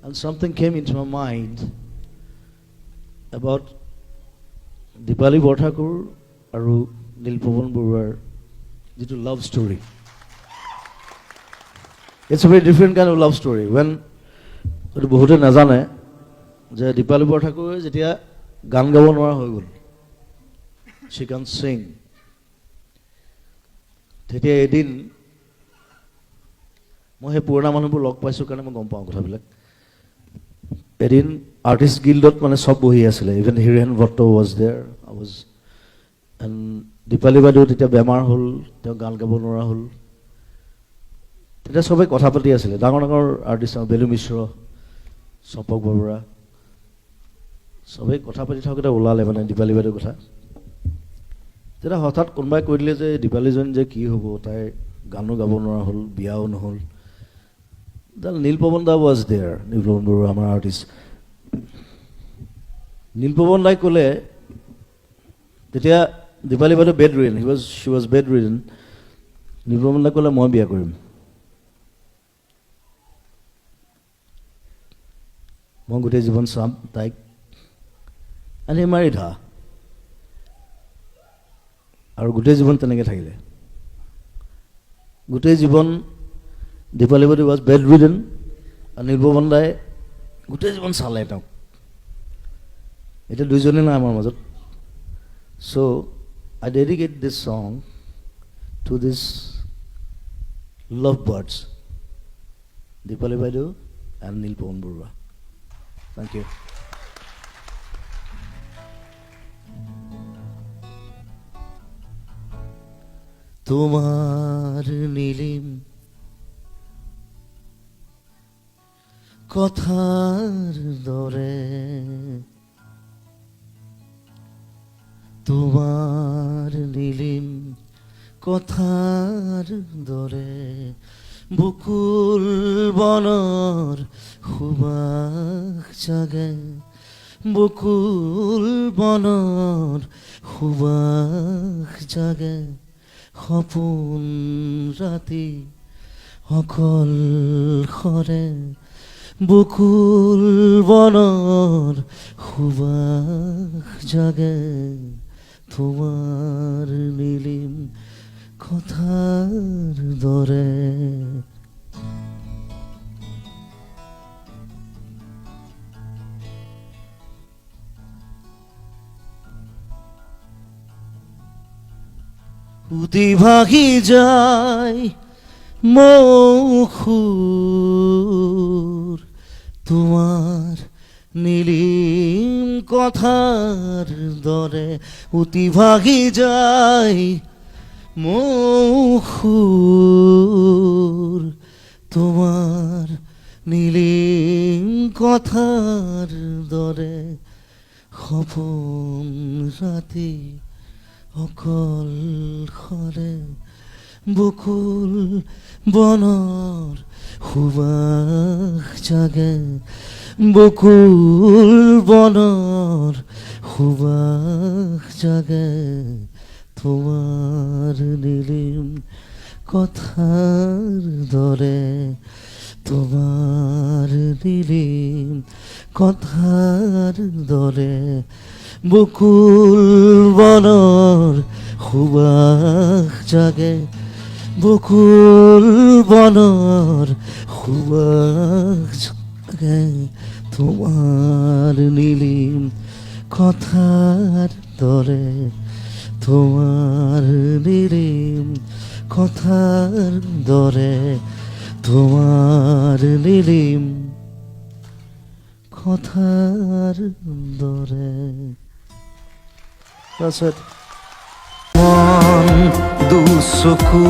And something came into my mind about Dipali Borthakur আৰু নীলপৱন বৰুৱাৰ যিটো love story. It's a very different kind of love story. When বহুতে নাজানে যে দীপালি বৰঠাকুৰে যেতিয়া গান গাব নোৱাৰা হৈ গ'ল, she can sing, তেতিয়া এদিন মই সেই পুৰণা মানুহবোৰ লগ পাইছোঁ কাৰণে মই গম পাওঁ কথাবিলাক। এদিন আৰ্টিষ্ট গিল্ডত মানে চব বহি আছিলে, even Hiren Bhatta was there, I was, and Dipali বাইদেউ তেতিয়া বেমাৰ হ'ল, তেওঁ গান গাব নোৱাৰা হ'ল। তেতিয়া চবেই কথা পাতি আছিলে, ডাঙৰ ডাঙৰ আৰ্টিষ্ট, বেলু মিশ্ৰ, চম্পক বৰুৱা, চবেই কথা পাতি থাকোঁতে ওলালে মানে দীপালি বাইদেউৰ কথা। তেতিয়া হঠাৎ কোনোবাই কৈ দিলে যে দীপালিজনী যে কি হ'ব, তাই গানো গাব নোৱাৰা হ'ল, বিয়াও নহ'ল। নীলপৱন দা ৱাজ দেয়াৰ, নীলপৱন বৰুৱা আমাৰ আৰ্টিষ্ট। নীলপৱন দাই ক'লে, তেতিয়া দীপালি বাইদেউ bedridden, she was bedridden. Nilpawan দাই ক'লে মই বিয়া কৰিম, মই গোটেই জীৱন চাম তাইক। এণ্ড হি মেৰিড হাৰ, আৰু গোটেই জীৱন তেনেকৈ থাকিলে। গোটেই জীৱন দীপালি বাইদেউ ৱাজ বেড ৰিডেন, আৰু নীলপৱন দাই গোটেই জীৱন চালে তেওঁক। এতিয়া দুইজনে নাই আমাৰ মাজত। চ' আই ডেডিকেট দিছ ছং টু দিছ লাভ বাৰ্ডছ, দীপালি বাইদেউ and Nilpawan Barua. Thank you. তোমার নীলিম কথার দরে, তোমার নীলিম কথার দরে, বকুল বনৰ সুবাস জাগে, বকুল বনৰ সুবাস জাগে, সপোন ৰাতি অকল সৰে, বকুল বনৰ সুবাস জাগে, তোমাৰ নীলিম কথাৰ দৰে। উদি ভাগি যায় মৌখুর, তোমার নীলিম কথার দরে, উতি ভাগি যায় মৌখুর, তোমার নীলিম কথার দরে, সপোন রাতি অকল সৰে, বকুল বনৰ সুবাস জাগে, বকুল বনৰ সুবাস জাগে, তোমাৰ নীলিম কথাৰ দৰে, তোমাৰ নীলিম কথাৰ দৰে, বকুল বনৰ সুবাস জাগে, বকুল বনৰ সুবাস জাগে, তোমাৰ নীলিম কথাৰ দৰে, তোমাৰ নীলিম কথাৰ দৰে, তোমাৰ নীলিম কথাৰ দৰে। That's it. মন দুচকু